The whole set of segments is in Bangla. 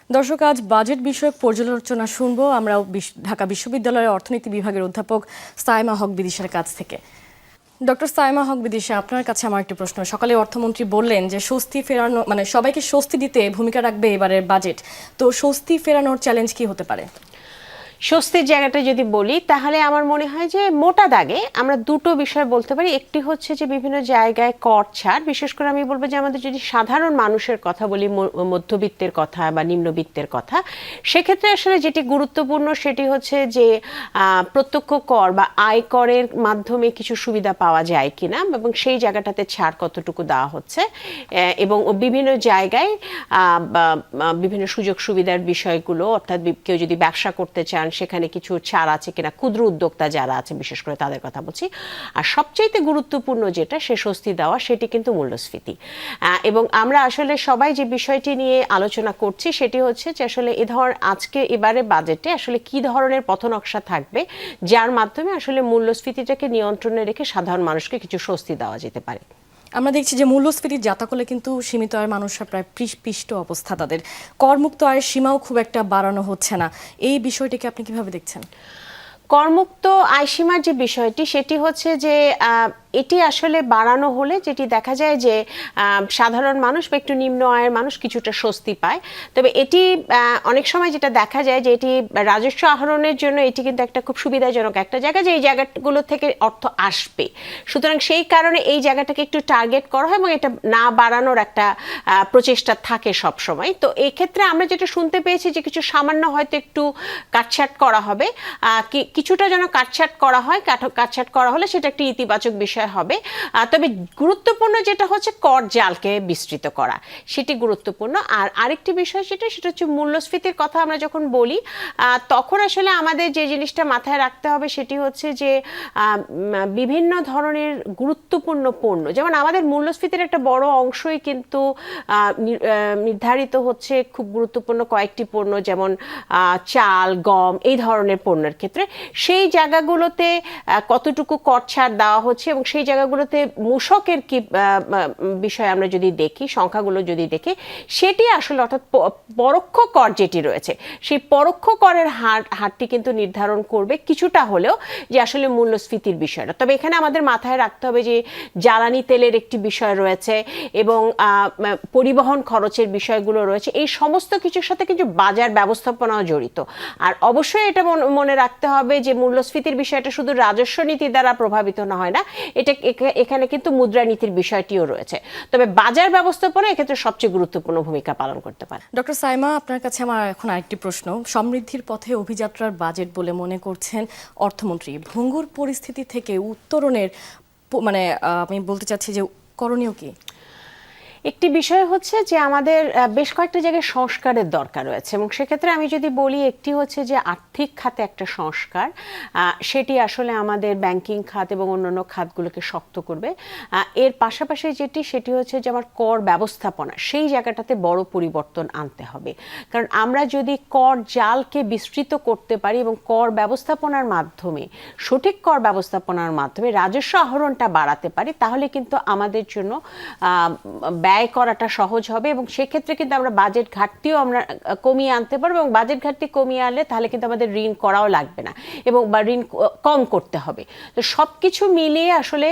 দর্শক, আজ বাজেট বিষয়ক পর্যালোচনা শুনবো আমরা ঢাকা বিশ্ববিদ্যালয়ের অর্থনীতি বিভাগের অধ্যাপক সাইমা হক বিদিশার কাছ থেকে। ডক্টর সাইমা হক বিদিশা, আপনার কাছে আমার একটা প্রশ্ন। সকালে অর্থমন্ত্রী বললেন যে স্বস্তি ফেরানো সবাইকে স্বস্তি দিতে ভূমিকা রাখবে এবারের বাজেট। তো স্বস্তি ফেরানোর চ্যালেঞ্জ কি হতে পারে? স্বস্তির জায়গাটা যদি বলি তাহলে আমার মনে হয় যে মোটা দাগে আমরা দুটো বিষয় বলতে পারি। একটি হচ্ছে যে বিভিন্ন জায়গায় কর ছাড়, বিশেষ করে আমি বলবো যে আমাদের যদি সাধারণ মানুষের কথা বলি, মধ্যবিত্তের কথা বা নিম্নবিত্তের কথা, সেক্ষেত্রে আসলে যেটি গুরুত্বপূর্ণ সেটি হচ্ছে যে প্রত্যক্ষ কর বা আয় করের মাধ্যমে কিছু সুবিধা পাওয়া যায় কিনা এবং সেই জায়গাটাতে ছাড় কতটুকু দেওয়া হচ্ছে, এবং বিভিন্ন জায়গায় বিভিন্ন সুযোগ সুবিধার বিষয়গুলো, অর্থাৎ কেউ যদি ব্যবসা করতে চান সেখানে কিছু ছাড় আছে কিনা, ক্ষুদ্র উদ্যোক্তা যারা আছে বিশেষ করে তাদের কথা বলছি। আর সবচাইতে গুরুত্বপূর্ণ যেটা সে স্বস্তি দেওয়া, সেটি কিন্তু মূল্যস্ফীতি। এবং আমরা আসলে সবাই যে বিষয়টি নিয়ে আলোচনা করছি সেটি হচ্ছে যে আসলে আজকে এবারে বাজেটে আসলে কি ধরনের পথনকশা থাকবে যার মাধ্যমে আসলে মূল্যস্ফীতিটাকে নিয়ন্ত্রণে রেখে সাধারণ মানুষকে কিছু স্বস্তি দেওয়া যেতে পারে। আমরা দেখছি যে মূল্যস্ফীতির জাতাকলে কিন্তু সীমিত আয়ের মানুষরা প্রায় পিষ্ট অবস্থা, তাদের করমুক্ত আয়ের সীমাও খুব একটা বাড়ানো হচ্ছে না। এই বিষয়টিকে আপনি কিভাবে দেখছেন? করমুক্ত আয়সীমার যে বিষয়টি সেটি হচ্ছে যে এটি আসলে বাড়ানো হলে যেটি দেখা যায় যে সাধারণ মানুষ বা একটু নিম্ন আয়ের মানুষ কিছুটা স্বস্তি পায়। তবে এটি অনেক সময় যেটা দেখা যায় যে এটি রাজস্ব আহরণের জন্য এটি কিন্তু একটা খুব সুবিধাজনক একটা জায়গা, যে এই জায়গাগুলো থেকে অর্থ আসবে। সুতরাং সেই কারণে এই জায়গাটাকে একটু টার্গেট করা হয় এবং এটা না বাড়ানোর একটা প্রচেষ্টা থাকে সব সময়। তো এই ক্ষেত্রে আমরা যেটা শুনতে পেয়েছি যে কিছু সামান্য হয়তো একটু কাটছাট করা হবে, কিছুটা যেন কাটছাট করা হয়। কাটছাট করা হলে সেটা একটি ইতিবাচক বিষয় হবে। তবে গুরুত্বপূর্ণ যেটা হচ্ছে কর জালকে বিস্তৃত করা, সেটি গুরুত্বপূর্ণ। আর আরেকটি বিষয় সেটা হচ্ছে মূল্যস্ফীতির কথা আমরা যখন বলি তখন আসলে আমাদের যে জিনিসটা মাথায় রাখতে হবে সেটি হচ্ছে যে বিভিন্ন ধরনের গুরুত্বপূর্ণ পণ্য, যেমন আমাদের মূল্যস্ফীতির একটা বড় অংশই কিন্তু নির্ধারিত হচ্ছে খুব গুরুত্বপূর্ণ কয়েকটি পণ্য, যেমন চাল, গম, এই ধরনের পণ্যের ক্ষেত্রে সেই জায়গাগুলোতে কতটুকু কর ছাড় দেওয়া হচ্ছে এবং সেই জায়গাগুলোতে মূসকের কি বিষয় আমরা যদি দেখি, সংখ্যাগুলো যদি দেখি, সেটি আসলে অর্থাৎ পরোক্ষ কর যেটি রয়েছে সেই পরোক্ষ করের হারটি কিন্তু নির্ধারণ করবে কিছুটা হলেও যে আসলে মূল্যস্ফীতির বিষয়টা। তবে এখানে আমাদের মাথায় রাখতে হবে যে জ্বালানি তেলের একটি বিষয় রয়েছে এবং পরিবহন খরচের বিষয়গুলো রয়েছে, এই সমস্ত কিছুর সাথে কিন্তু বাজার ব্যবস্থাপনাও জড়িত। আর অবশ্যই এটা মনে রাখতে হবে যে মূল্যস্ফীতির বিষয়টা শুধু রাজস্ব নীতি দ্বারা প্রভাবিত না হয় না, এটা এখানে কিন্তু মুদ্রানীতির বিষয়টিও রয়েছে। তবে বাজার ব্যবস্থাপনা এক্ষেত্রে সবচেয়ে গুরুত্বপূর্ণ ভূমিকা পালন করতে পারে। ডক্টর সাইমা, আপনার কাছে আমার এখন আরেকটি প্রশ্ন। সমৃদ্ধির পথে অভিযাত্রার বাজেট বলে মনে করছেন অর্থমন্ত্রী। ভঙ্গুর পরিস্থিতি থেকে উত্তরণের আমি বলতে চাচ্ছি যে করণীয় কি? একটি বিষয় হচ্ছে যে আমাদের বেশ কয়েকটা জায়গায় সংস্কারের দরকার রয়েছে এবং সেক্ষেত্রে আমি যদি বলি, একটি হচ্ছে যে আর্থিক খাতে একটা সংস্কার, সেটি আসলে আমাদের ব্যাংকিং খাত এবং অন্যান্য খাতগুলোকে শক্ত করবে। এর পাশাপাশি সেটি হচ্ছে যে আমার কর ব্যবস্থাপনা, সেই জায়গাটাতে বড় পরিবর্তন আনতে হবে। কারণ আমরা যদি কর জালকে বিস্তৃত করতে পারি এবং কর ব্যবস্থাপনার মাধ্যমে, সঠিক কর ব্যবস্থাপনার মাধ্যমে রাজস্ব আহরণটা বাড়াতে পারি, তাহলে কিন্তু আমাদের জন্য ব্যয় করাটা সহজ হবে এবং সেক্ষেত্রে কিন্তু আমরা বাজেট ঘাটতিও আমরা কমিয়ে আনতে পারবো। এবং বাজেট ঘাটতি কমিয়ে আনলে তাহলে কিন্তু আমাদের ঋণ করাও লাগবে না এবং বা ঋণ কম করতে হবে। তো সব কিছু মিলিয়ে আসলে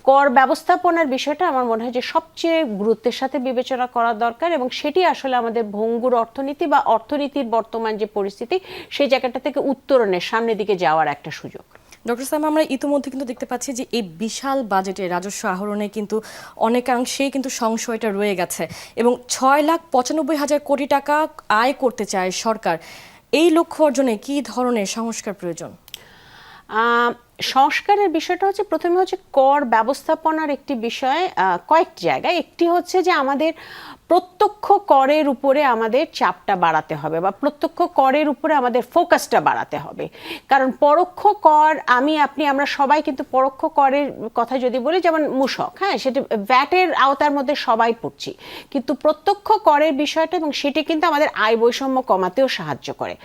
কর ব্যবস্থাপনার বিষয়টা আমার মনে হয় যে সবচেয়ে গুরুত্বের সাথে বিবেচনা করা দরকার এবং সেটি আসলে আমাদের ভঙ্গুর অর্থনীতি বা অর্থনীতির বর্তমান যে পরিস্থিতি সেই জায়গাটা থেকে উত্তরণের সামনের দিকে যাওয়ার একটা সুযোগ। ডক্টর সাইমা, আমরা ইতিমধ্যে কিন্তু দেখতে পাচ্ছি যে এই বিশাল বাজেটে রাজস্ব আহরণে কিন্তু অনেকাংশেই কিন্তু সংশয়টা রয়ে গেছে এবং 6,95,000 কোটি টাকা আয় করতে চায় সরকার। এই লক্ষ্য অর্জনে কি ধরনের সংস্কার প্রয়োজন? সংস্কারের বিষয়টা হচ্ছে প্রথমে হচ্ছে কর ব্যবস্থাপনার একটি বিষয় কয়েকটি জায়গায়। একটি হচ্ছে যে আমাদের প্রত্যক্ষ করের উপরে আমাদের চাপটা বাড়াতে হবে বা প্রত্যক্ষ করের উপরে আমাদের ফোকাসটা বাড়াতে হবে। কারণ পরোক্ষ কর আমরা সবাই কিন্তু পরোক্ষ করের কথা যদি বলি, যেমন মূসক, সেটা ভ্যাটের আওতার মধ্যে সবাই পড়ছি, কিন্তু প্রত্যক্ষ করের বিষয়টা এবং সেটি কিন্তু আমাদের আয় বৈষম্য কমাতেও সাহায্য করে।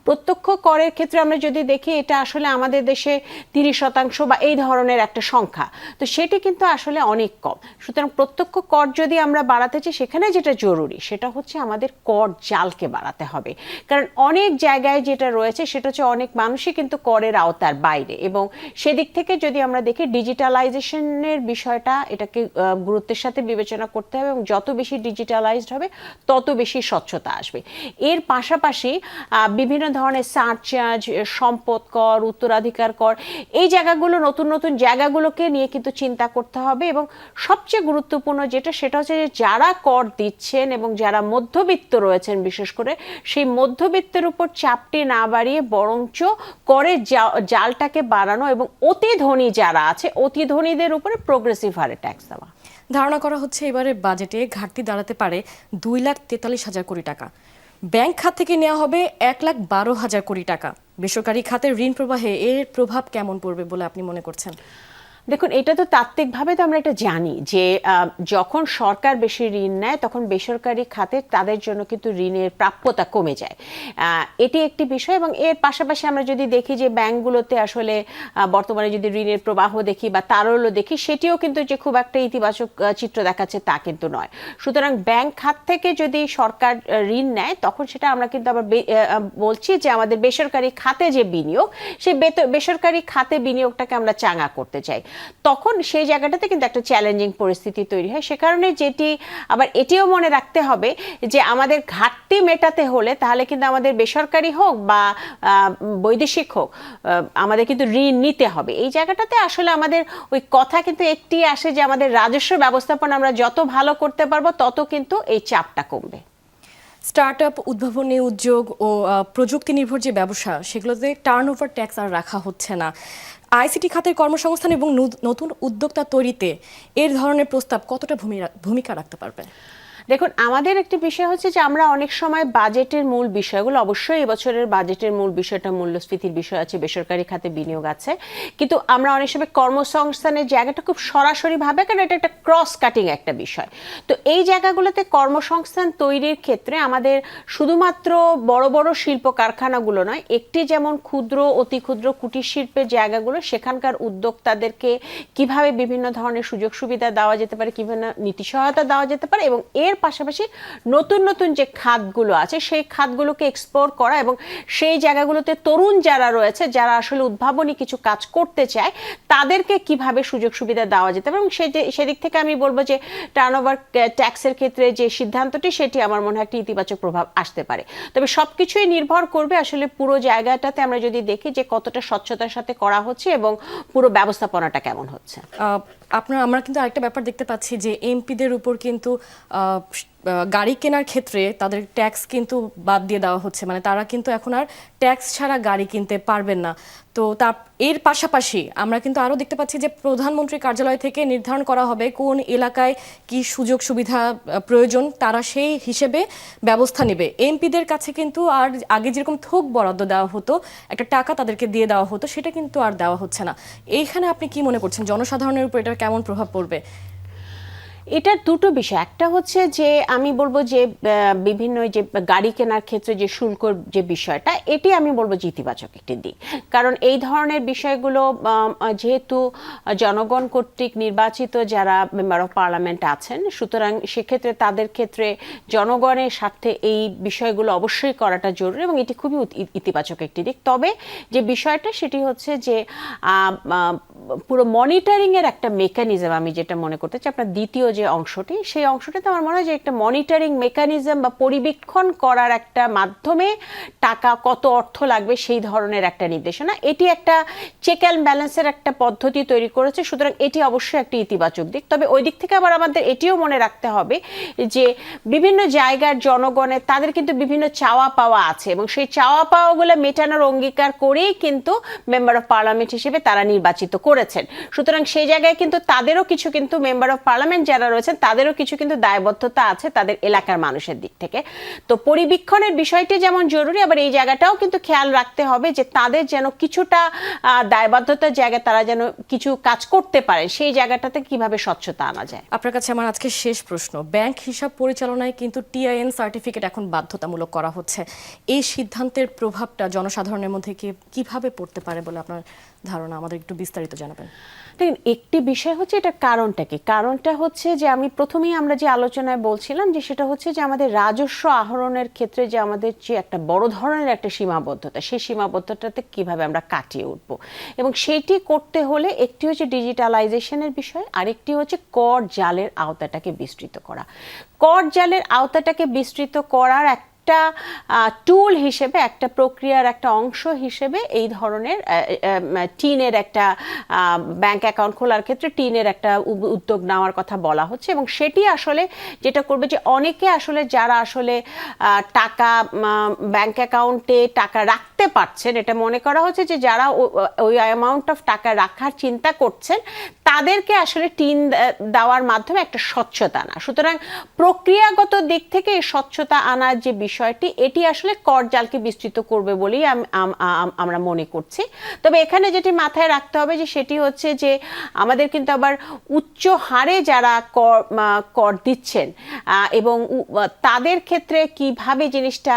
প্রত্যক্ষ করের ক্ষেত্রে আমরা যদি দেখি, এটা আসলে আমাদের দেশে 30% বা এই ধরনের একটা সংখ্যা, তো সেটি কিন্তু আসলে অনেক কম। সুতরাং প্রত্যক্ষ কর যদি আমরা বাড়াতে চাই, সেখানে যে যেটা জরুরি সেটা হচ্ছে আমাদের কর জালকে বাড়াতে হবে, কারণ অনেক জায়গায় যেটা রয়েছে সেটা হচ্ছে অনেক মানুষই কিন্তু করের আওতার বাইরে, এবং সেদিক থেকে যদি আমরা দেখি ডিজিটালাইজেশনের বিষয়টা এটাকে গুরুত্বের সাথে বিবেচনা করতে হবে, এবং যত বেশি ডিজিটালাইজড হবে তত বেশি স্বচ্ছতা আসবে। এর পাশাপাশি বিভিন্ন ধরনের সারচার্জ, সম্পদ কর, উত্তরাধিকার কর, এই জায়গাগুলো নতুন নতুন জায়গাগুলোকে নিয়ে কিন্তু চিন্তা করতে হবে। এবং সবচেয়ে গুরুত্বপূর্ণ যেটা সেটা হচ্ছে যে যারা কর দিচ্ছেন এবং যারা মধ্যবিত্ত রয়েছেন বিশেষ করে, সেই মধ্যবিত্তের উপর চাপটি না বাড়িয়ে বরঞ্চ করের জালটাকে বাড়ানো, এবং অতি ধনী যারা আছে অতি ধনীদের উপরে প্রোগ্রেসিভ হারে ট্যাক্স দেওয়া। ধারণা করা হচ্ছে এবারে বাজেটে ঘাটতি দাঁড়াতে পারে 2,43,000 কোটি টাকা। ব্যাংক খাত থেকে নেওয়া হবে 1,12,000 কোটি টাকা। বেসরকারি খাতের ঋণ প্রবাহে এর প্রভাব কেমন পড়বে বলে আপনি মনে করছেন? দেখুন, এটা তো তাত্ত্বিকভাবে তো আমরা এটা জানি যে যখন সরকার বেশি ঋণ নেয় তখন বেসরকারি খাতে তাদের জন্য কিন্তু ঋণের প্রাপ্যতা কমে যায়, এটি একটি বিষয়। এবং এর পাশাপাশি আমরা যদি দেখি যে ব্যাংকগুলোতে আসলে বর্তমানে যদি ঋণের প্রবাহ দেখি বা তারল্য দেখি, সেটিও কিন্তু যে খুব একটা ইতিবাচক চিত্র দেখাচ্ছে তা কিন্তু নয়। সুতরাং ব্যাংক খাত থেকে যদি সরকার ঋণ নেয় তখন সেটা আমরা কিন্তু আবার বলছি যে আমাদের বেসরকারি খাতে যে বিনিয়োগ, সেই বেসরকারি খাতে বিনিয়োগটাকে আমরা চাঙা করতে চাই, তখন সেই জায়গাটাতে কিন্তু একটা চ্যালেঞ্জিং পরিস্থিতি তৈরি হয়। সে কারণে যেটি আবার এটিও মনে রাখতে হবে যে আমাদের ঘাটতি মেটাতে হলে তাহলে কিন্তু আমাদের বেসরকারি হোক বা বৈদেশিক হোক, আমাদের কিন্তু ঋণ নিতে হবে। এই জায়গাটাতে আসলে আমাদের ওই কথা কিন্তু একটি আসে যে আমাদের রাজস্ব ব্যবস্থাপনা আমরা যত ভালো করতে পারবো তত কিন্তু এই চাপটা কমবে। স্টার্টআপ, উদ্ভাবনী উদ্যোগ ও প্রযুক্তি নির্ভর যে ব্যবসা, সেগুলোতে টার্নওভার ট্যাক্স আর রাখা হচ্ছে না। আইসিটি খাতের কর্মসংস্থান এবং নতুন উদ্যোক্তা তৈরিতে এর ধরনের প্রস্তাব কতটা ভূমিকা রাখতে পারবে? দেখুন, আমাদের একটি বিষয় হচ্ছে যে আমরা অনেক সময় বাজেটের মূল বিষয়গুলো, অবশ্যই এবছরের বাজেটের মূল বিষয়টা মূল্যস্ফীতির বিষয় আছে, বেসরকারি খাতে বিনিয়োগ আছে, কিন্তু আমরা অনেক সময় কর্মসংস্থানের জায়গাটা খুব সরাসরি ভাবে, কারণ এটা একটা ক্রস কাটিং একটা বিষয়। তো এই জায়গাগুলোতে কর্মসংস্থান তৈরির ক্ষেত্রে আমাদের শুধুমাত্র বড় বড় শিল্প কারখানাগুলো নয়, একটি যেমন ক্ষুদ্র, অতি ক্ষুদ্র কুটির শিল্পের জায়গাগুলো, সেখানকার উদ্যোক্তাদেরকে কিভাবে বিভিন্ন ধরনের সুযোগ সুবিধা দেওয়া যেতে পারে, কিভাবে নীতি সহায়তা দেওয়া যেতে পারে, এবং এর পাশাপাশি নতুন নতুন যে খাতগুলো আছে সেই খাতগুলোকে এক্সপ্লোর করা, এবং সেই জায়গাগুলোতে তরুণ যারা রয়েছে, যারা আসলে উদ্ভাবনী কিছু কাজ করতে চায়, তাদেরকে কিভাবে সুযোগ সুবিধা দেওয়া যেতে পারে। এবং সেদিক থেকে আমি বলবো যে টার্নওভার ট্যাক্সের ক্ষেত্রে যে সিদ্ধান্তটি, সেটি আমার মনে হয় একটি ইতিবাচক প্রভাব আসতে পারে। তবে সবকিছুই নির্ভর করবে আসলে পুরো জায়গাটাতে আমরা যদি দেখি যে কতটা স্বচ্ছতার সাথে করা হচ্ছে এবং পুরো ব্যবস্থাপনাটা কেমন হচ্ছে। আমরা কিন্তু আরেকটা ব্যাপার দেখতে পাচ্ছি যে এমপিদের উপর কিন্তু গাড়ি কেনার ক্ষেত্রে তাদের ট্যাক্স কিন্তু বাদ দিয়ে দেওয়া হচ্ছে, মানে তারা কিন্তু এখন আর ট্যাক্স ছাড়া গাড়ি কিনতে পারবেন না। তো এর পাশাপাশি আমরা কিন্তু আরও দেখতে পাচ্ছি যে প্রধানমন্ত্রীর কার্যালয় থেকে নির্ধারণ করা হবে কোন এলাকায় কি সুযোগ সুবিধা প্রয়োজন, তারা সেই হিসেবে ব্যবস্থা নেবে। এমপিদের কাছে কিন্তু আর আগে যেরকম থোক বরাদ্দ দেওয়া হতো, একটা টাকা তাদেরকে দিয়ে দেওয়া হতো, সেটা কিন্তু আর দেওয়া হচ্ছে না। এইখানে আপনি কি মনে করছেন জনসাধারণের উপর এটা কেমন প্রভাব পড়বে? এটার দুটো বিষয়, একটা হচ্ছে যে আমি বলবো যে বিভিন্ন যে গাড়ি কেনার ক্ষেত্রে যে শুল্কর যে বিষয়টা, এটি আমি বলবো যে ইতিবাচক একটি দিক, কারণ এই ধরনের বিষয়গুলো যেহেতু জনগণ কর্তৃক নির্বাচিত যারা মেম্বার অফ পার্লামেন্ট আছেন, সুতরাং সেক্ষেত্রে তাদের ক্ষেত্রে জনগণের স্বার্থে এই বিষয়গুলো অবশ্যই করাটা জরুরি, এবং এটি খুবই ইতিবাচক একটি দিক। তবে যে বিষয়টা সেটি হচ্ছে যে পুরো মনিটরিং এর একটা মেকানিজম আমি যেটা মনে করতে চাই, আপনার দ্বিতীয় যে অংশটি, সেই অংশটিতে আমার মনে হয় যে একটা মনিটরিং মেকানিজম বা পরিবীক্ষণ করার একটা মাধ্যমে টাকা কত অর্থ লাগবে সেই ধরনের একটা নির্দেশনা, এটি একটা চেক অ্যান্ড ব্যালেন্সের একটা পদ্ধতি তৈরি করেছে। সুতরাং এটি অবশ্যই একটা ইতিবাচক দিক। তবে ওই দিক থেকে আবার আমাদের এটিও মনে রাখতে হবে যে বিভিন্ন জায়গার জনগণের তাদের কিন্তু বিভিন্ন চাওয়া পাওয়া আছে, এবং সেই চাওয়া পাওয়াগুলো মেটানোর অঙ্গীকার করেই কিন্তু মেম্বার অফ পার্লামেন্ট হিসেবে তারা নির্বাচিত করেছেন। সুতরাং সেই জায়গায় কিন্তু তাদেরও কিছু কিন্তু মেম্বার অফ পার্লামেন্ট যারা রয়েছেন তাদেরও কিছু কিন্তু দায়বদ্ধতা আছে তাদের এলাকার মানুষের দিক থেকে। তো পরিবীক্ষণের বিষয়টি যেমন জরুরি, আবার এই জায়গাটাও কিন্তু খেয়াল রাখতে হবে যে তাদের যেন কিছুটা দায়বদ্ধতার জায়গায় তারা যেন কিছু কাজ করতে পারে, সেই জায়গাটাতে কিভাবে স্বচ্ছতা আনা যায়। আপনার কাছে আমার আজকে শেষ প্রশ্ন, ব্যাংক হিসাব পরিচালনায় কিন্তু টিআইএন সার্টিফিকেট এখন বাধ্যতামূলক করা হচ্ছে, এই সিদ্ধান্তের প্রভাবটা জনসাধারণের মধ্যে কিভাবে পড়তে পারে বলে আপনার ধারণা, আমাদের একটু বিস্তারিত জানাবেন। দেখুন, একটি বিষয় হচ্ছে এটা কারণটা কি, কারণটা হচ্ছে যে আমি প্রথমেই আমরা যে আলোচনায় বলছিলাম যে সেটা হচ্ছে যে আমাদের রাজস্ব আহরণের ক্ষেত্রে যে আমাদের যে একটা বড় ধরনের একটা সীমাবদ্ধতা, সেই সীমাবদ্ধতাতে কিভাবে আমরা কাটিয়ে উঠবো, এবং সেটি করতে হলে একটি হচ্ছে ডিজিটালাইজেশনের বিষয়, আরেকটি হচ্ছে কর জালের আওতাটাকে বিস্তৃত করা। কর জালের আওতাটাকে বিস্তৃত করার একটা টুল হিসেবে, একটা প্রক্রিয়ার একটা অংশ হিসেবে এই ধরনের টিনের একটা ব্যাংক অ্যাকাউন্ট খোলার ক্ষেত্রে টিনের একটা উদ্যোগ নেওয়ার কথা বলা হচ্ছে, এবং সেটি আসলে যেটা করবে যে অনেকে আসলে যারা আসলে টাকা ব্যাংক অ্যাকাউন্টে টাকা রাখতে পারছেন, এটা মনে করা হচ্ছে যে যারা ওই অ্যামাউন্ট অফ টাকা রাখার চিন্তা করছেন তাদেরকে আসলে টিন দেওয়ার মাধ্যমে একটা স্বচ্ছতা আনা। সুতরাং প্রক্রিয়াগত দিক থেকে এই স্বচ্ছতা আনার যে বিষয়টি, এটি আসলে কর জালকে বিস্তৃত করবে বলেই আমরা মনে করছি। তবে এখানে যেটি মাথায় রাখতে হবে যে সেটি হচ্ছে যে আমাদের কিন্তু আবার উচ্চ হারে যারা কর দিচ্ছেন এবং তাদের ক্ষেত্রে কিভাবে জিনিসটা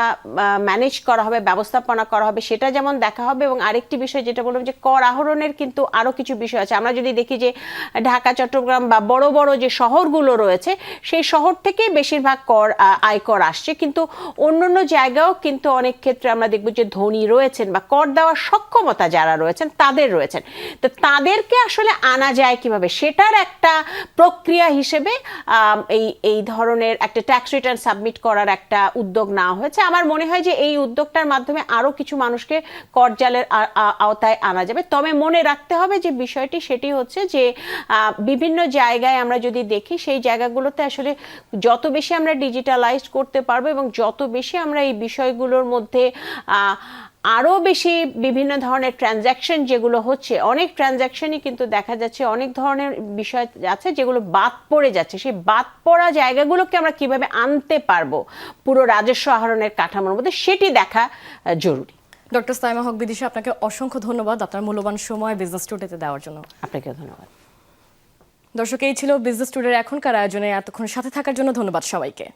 ম্যানেজ করা হবে, ব্যবস্থাপনা করা হবে, সেটা যেমন দেখা হবে। এবং আরেকটি বিষয় যেটা বললাম যে কর আহরণের কিন্তু আরও কিছু বিষয় আছে। আমরা যদি দেখি যে ঢাকা, চট্টগ্রাম বা বড় বড় যে শহরগুলো রয়েছে, সেই শহর থেকেই বেশিরভাগ আয়কর আসছে, কিন্তু অন্যান্য জায়গাও কিন্তু অনেক ক্ষেত্রে আমরা দেখব যে ধনী রয়েছেন বা কর দেওয়ার সক্ষমতা যারা রয়েছেন তাদের রয়েছেন। তো তাদেরকে আসলে আনা যায় কিভাবে, সেটার একটা প্রক্রিয়া হিসেবে এই ধরনের একটা ট্যাক্স রিটার্ন সাবমিট করার একটা উদ্যোগ নেওয়া হয়েছে। আমার মনে হয় যে এই উদ্যোগটার মাধ্যমে আরও কিছু মানুষকে কর জালের আওতায় আনা যাবে। তবে মনে রাখতে হবে যে বিষয়টি সেটি হচ্ছে যে বিভিন্ন জায়গায় আমরা যদি দেখি, সেই জায়গাগুলোতে আসলে যত বেশি আমরা ডিজিটালাইজড করতে পারবো এবং যত বেশি আমরা এই বিষয়গুলোর মধ্যে আরও বেশি বিভিন্ন ধরনের ট্রানজ্যাকশন যেগুলো হচ্ছে, অনেক ট্রানজ্যাকশনই কিন্তু দেখা যাচ্ছে অনেক ধরনের বিষয় আছে যেগুলো বাদ পড়ে যাচ্ছে। সেই বাদ পড়া জায়গাগুলোকে আমরা কিভাবে আনতে পারবো পুরো রাজস্ব আহরণের কাঠামোর মধ্যে, সেটি দেখা জরুরি। ডক্টর সাইমা হক বিদিশা, আপনাকে অসংখ্য ধন্যবাদ আপনার মূল্যবান সময় বিজনেস টুডেতে দেওয়ার জন্য। আপনাকে ধন্যবাদ। দর্শক, এই ছিল বিজনেস টুডের এখনকার আয়োজনে। এতক্ষণ সাথে থাকার জন্য ধন্যবাদ সবাইকে।